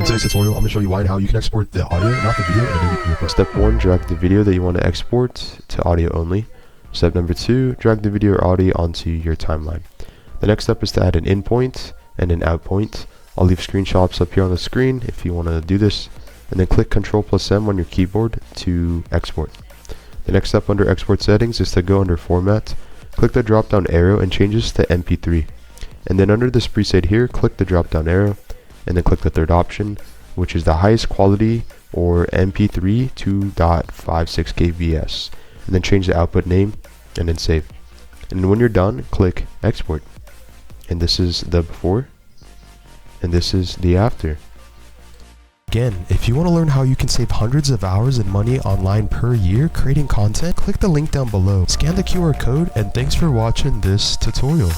today's tutorial, I'm going to show you why and how you can export the audio, not the video, and then request. Step 1, drag the video that you want to export to audio only. Step number 2, drag the video or audio onto your timeline. The next step is to add an in point and an out point. I'll leave screenshots up here on the screen if you want to do this, and then click Ctrl+M on your keyboard to export. The next step under export settings is to go under format, click the drop down arrow and change this to MP3. And then under this preset here, click the drop down arrow and then click the third option, which is the highest quality or MP3 2.56 kbs, and then change the output name and then save. And then when you're done, click export. And this is the before and this is the after. Again, if you want to learn how you can save hundreds of hours and money online per year creating content, click the link down below, scan the QR code, and thanks for watching this tutorial.